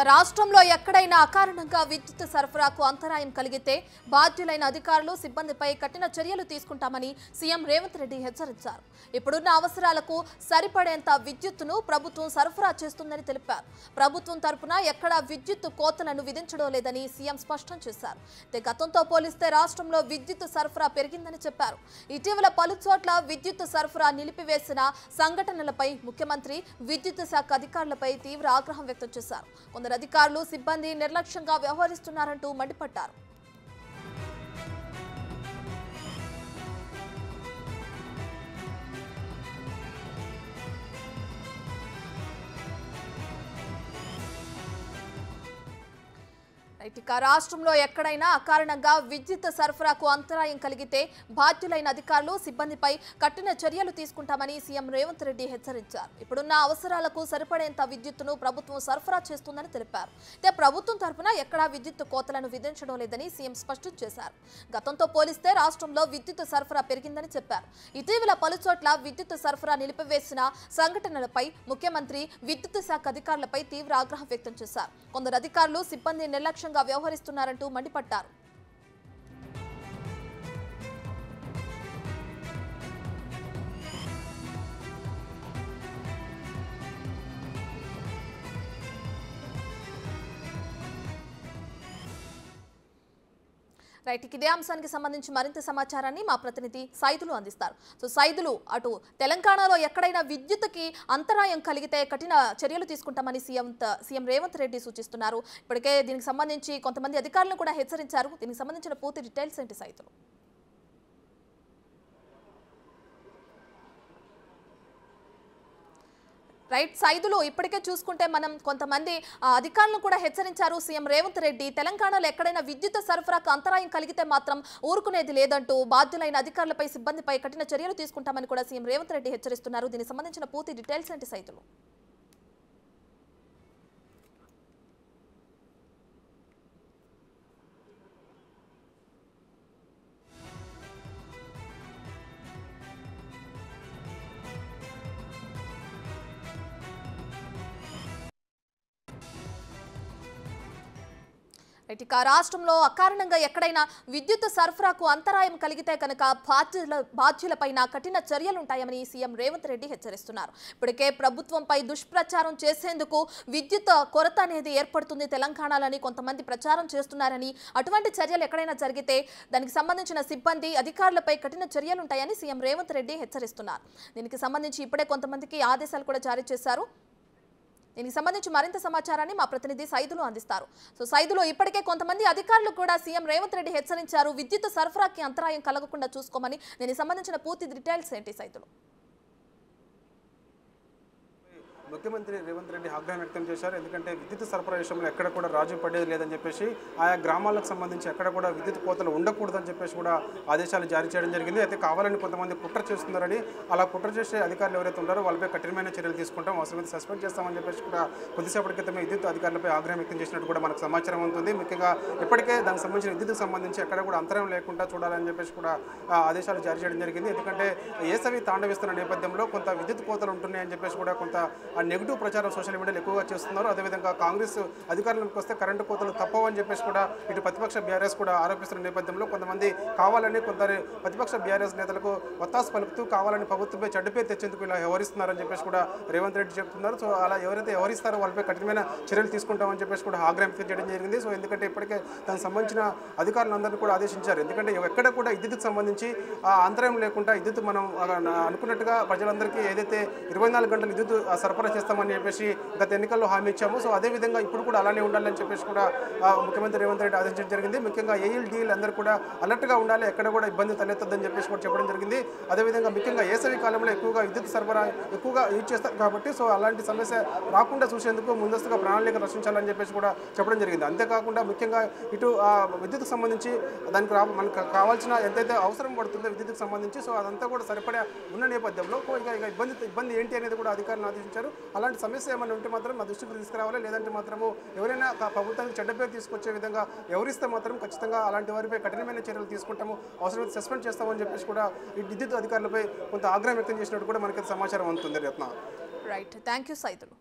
రాష్ట్రంలో ఎక్కడైనా అకారణంగా విద్యుత్ సరఫరాకు అంతరాయం కలిగితే బాధ్యులైన అధికారులు సిబ్బందిపై కఠిన చర్యలు తీసుకుంటామని సీఎం రేవంత్ రెడ్డి హెచ్చరించారు. ఇప్పుడున్న అవసరాలకు సరిపడేంత విద్యుత్తును ప్రభుత్వం సరఫరా చేస్తుందని తెలిపారు. ప్రభుత్వం తరపున ఎక్కడా విద్యుత్ కోతలను విధించడం లేదని సీఎం స్పష్టం చేశారు. గతంతో పోలిస్తే రాష్ట్రంలో విద్యుత్ సరఫరా పెరిగిందని చెప్పారు. ఇటీవల పలుచోట్ల విద్యుత్ సరఫరా నిలిపివేసిన సంఘటనలపై ముఖ్యమంత్రి విద్యుత్ శాఖ అధికారులపై తీవ్ర ఆగ్రహం వ్యక్తం చేశారు. కొందరు అధికారులు సిబ్బంది నిర్లక్ష్యంగా వ్యవహరిస్తున్నారంటూ మండిపడ్డారు. రాష్ట్రంలో ఎక్కడైనా అకారణంగా విద్యుత్ సరఫరాకు అంతరాయం కలిగితే బాధ్యులైన అధికారులు సిబ్బందిపై కఠిన చర్యలు తీసుకుంటామని సీఎం రేవంత్ రెడ్డి హెచ్చరించారు. ఇప్పుడున్న అవసరాలకు సరిపడేంత విద్యుత్తును ప్రభుత్వం సరఫరా చేస్తుందని తెలిపారు. ప్రభుత్వం తరపున ఎక్కడా విద్యుత్ కోతలను విధించడం లేదని సీఎం స్పష్టం చేశారు. గతంతో పోలిస్తే రాష్ట్రంలో విద్యుత్ సరఫరా పెరిగిందని చెప్పారు. ఇటీవల పలుచోట్ల విద్యుత్ సరఫరా నిలిపివేసిన సంఘటనలపై ముఖ్యమంత్రి విద్యుత్ శాఖ అధికారులపై తీవ్ర ఆగ్రహం వ్యక్తం చేశారు. కొందరు అధికారులు సిబ్బంది నిర్లక్ష్యంగా వ్యవహరిస్తున్నారంటూ మండిపడ్డారు. ఇదే అంశానికి సంబంధించి మరింత సమాచారాన్ని మా ప్రతినిధి సైదులు అందిస్తారు. సైదులు, అటు తెలంగాణలో ఎక్కడైనా విద్యుత్కి అంతరాయం కలిగితే కఠిన చర్యలు తీసుకుంటామని సీఎం రేవంత్ రెడ్డి సూచిస్తున్నారు. ఇప్పటికే దీనికి సంబంధించి కొంతమంది అధికారులను కూడా హెచ్చరించారు. దీనికి సంబంధించిన పూర్తి డీటెయిల్స్ ఏంటి సైదులు? సైదులు, ఇప్పటికే చూసుకుంటే మనం కొంతమంది అధికారులను కూడా హెచ్చరించారు సీఎం రేవంత్ రెడ్డి. తెలంగాణలో ఎక్కడైనా విద్యుత్ సరఫరాకు అంతరాయం కలిగితే మాత్రం ఊరుకునేది లేదంటూ బాధ్యులైన అధికారులపై సిబ్బందిపై కఠిన చర్యలు తీసుకుంటామని కూడా సీఎం రేవంత్ రెడ్డి హెచ్చరిస్తున్నారు. దీనికి సంబంధించిన పూర్తి డీటెయిల్స్ ఏంటి సైదులు? రాష్ట్రంలో అకారణంగా ఎక్కడైనా విద్యుత్ సరఫరాకు అంతరాయం కలిగితే కనుక బాధ్యులపైన కఠిన చర్యలుంటాయని సీఎం రేవంత్ రెడ్డి హెచ్చరిస్తున్నారు. ఇప్పటికే ప్రభుత్వంపై దుష్ప్రచారం చేసేందుకు విద్యుత్ కొరత అనేది ఏర్పడుతుంది తెలంగాణలోని కొంతమంది ప్రచారం చేస్తున్నారని, అటువంటి చర్యలు ఎక్కడైనా జరిగితే దానికి సంబంధించిన సిబ్బంది అధికారులపై కఠిన చర్యలుంటాయని సీఎం రేవంత్ రెడ్డి హెచ్చరిస్తున్నారు. దీనికి సంబంధించి ఇప్పుడే కొంతమందికి ఆదేశాలు కూడా జారీ చేశారు. దీనికి సంబంధించి మరింత సమాచారాన్ని మా ప్రతినిధి సైదులు అందిస్తారు. సైదులు, ఇప్పటికే కొంతమంది అధికారులు కూడా సీఎం రేవంత్ రెడ్డి హెచ్చరించారు విద్యుత్ సరఫరాకి అంతరాయం కలగకుండా చూసుకోమని. దీనికి సంబంధించిన పూర్తి డీటెయిల్స్ ఏంటి సైదులు? ముఖ్యమంత్రి రేవంత్ రెడ్డి ఆగ్రహం వ్యక్తం చేశారు. ఎందుకంటే విద్యుత్ సరఫరా విషయంలో ఎక్కడ కూడా రాజీ పడేది లేదని చెప్పేసి, ఆయా గ్రామాలకు సంబంధించి ఎక్కడ కూడా విద్యుత్ కోతలు ఉండకూడదని చెప్పేసి కూడా ఆదేశాలు జారీ చేయడం జరిగింది. అయితే కావాలని కొంతమంది కుట్ర చేస్తున్నారని, అలా కుట్ర చేసే అధికారులు ఎవరైతే ఉన్నారో వాళ్ళపై కఠినమైన చర్యలు తీసుకుంటాం, అవసరమైతే సస్పెండ్ చేస్తామని చెప్పేసి కూడా కొద్దిసేపటి క్రితమే విద్యుత్ అధికారులపై ఆగ్రహం వ్యక్తం చేసినట్టు కూడా మనకు సమాచారం ఉంటుంది. ముఖ్యంగా ఇప్పటికే దానికి సంబంధించిన విద్యుత్కు సంబంధించి ఎక్కడ కూడా అంతరం లేకుండా చూడాలని చెప్పేసి కూడా ఆదేశాలు జారీ చేయడం జరిగింది. ఎందుకంటే వేసవి తాండవిస్తున్న నేపథ్యంలో కొంత విద్యుత్ కోతలు ఉంటున్నాయని చెప్పేసి కూడా కొంత నెగిటివ్ ప్రచారం సోషల్ మీడియాలో ఎక్కువగా చేస్తున్నారు. అదేవిధంగా కాంగ్రెస్ అధికారంలోకి వస్తే కరెంటు కోతలు తప్పవని చెప్పేసి కూడా ఇటు ప్రతిపక్ష బీఆర్ఎస్ కూడా ఆరోపిస్తున్న నేపథ్యంలో కొంతమంది కావాలని కొందరు ప్రతిపక్ష బీఆర్ఎస్ నేతలకు ఒత్తాసు పలుకుతూ కావాలని ప్రభుత్వంపై చెడ్డపేరు తెచ్చేందుకు ఇలా వ్యవహరిస్తున్నారని చెప్పేసి కూడా రేవంత్ రెడ్డి చెప్తున్నారు. సో అలా ఎవరైతే వ్యవహరిస్తారో వాళ్ళపై కఠినమైన చర్యలు తీసుకుంటామని చెప్పేసి కూడా ఆగ్రహం వ్యక్తం చేయడం జరిగింది. సో ఎందుకంటే ఇప్పటికే దానికి సంబంధించిన అధికారులందరినీ కూడా ఆదేశించారు. ఎందుకంటే ఎక్కడ కూడా విద్యుత్కు సంబంధించి అంతరాయం లేకుండా విద్యుత్ మనం అనుకున్నట్టుగా ప్రజలందరికీ ఏదైతే 24 గంటలు విద్యుత్ సరఫరా చేస్తామని చెప్పేసి గత ఎన్నికల్లో హామీ ఇచ్చాము. సో అదేవిధంగా ఇప్పుడు కూడా అలానే ఉండాలని చెప్పేసి కూడా ముఖ్యమంత్రి రేవంత్ రెడ్డి ఆదేశించడం జరిగింది. ముఖ్యంగా ఏఎల్డీఎల్ అందరూ కూడా అలర్ట్గా ఉండాలి, ఎక్కడ కూడా ఇబ్బంది తలెత్తొద్దని చెప్పేసి కూడా చెప్పడం జరిగింది. అదేవిధంగా ముఖ్యంగా వేసవి కాలంలో ఎక్కువగా విద్యుత్ సరఫరా ఎక్కువగా యూజ్ చేస్తారు కాబట్టి సో అలాంటి సమస్య రాకుండా చూసేందుకు ముందస్తుగా ప్రణాళిక రచించాలని చెప్పేసి కూడా చెప్పడం జరిగింది. అంతేకాకుండా ముఖ్యంగా ఇటు విద్యుత్కు సంబంధించి దానికి మనకు కావాల్సిన ఎంతైతే అవసరం పడుతుందో విద్యుత్కు సంబంధించి సో అదంతా కూడా సరిపడా ఉన్న నేపథ్యంలో ఇక ఇబ్బంది ఏంటి అనేది కూడా అధికారులు ఆదేశించారు. అలాంటి సమస్య ఏమైనా ఉంటే మాత్రం మా దృష్టికి తీసుకురావాలి, లేదంటే మాత్రము ఎవరైనా ప్రభుత్వానికి చెడ్డ పేరు తీసుకొచ్చే విధంగా ఎవరిస్తే మాత్రం ఖచ్చితంగా అలాంటి వారిపై కఠినమైన చర్యలు తీసుకుంటాము, అవసరమైతే సస్పెండ్ చేస్తామని చెప్పేసి కూడా ఈ విద్యుత్ అధికారులపై కొంత ఆగ్రహం వ్యక్తం చేసినట్టు కూడా మనకి సమాచారం అందుతుంది. రత్న థ్యాంక్ యూ సైదులు.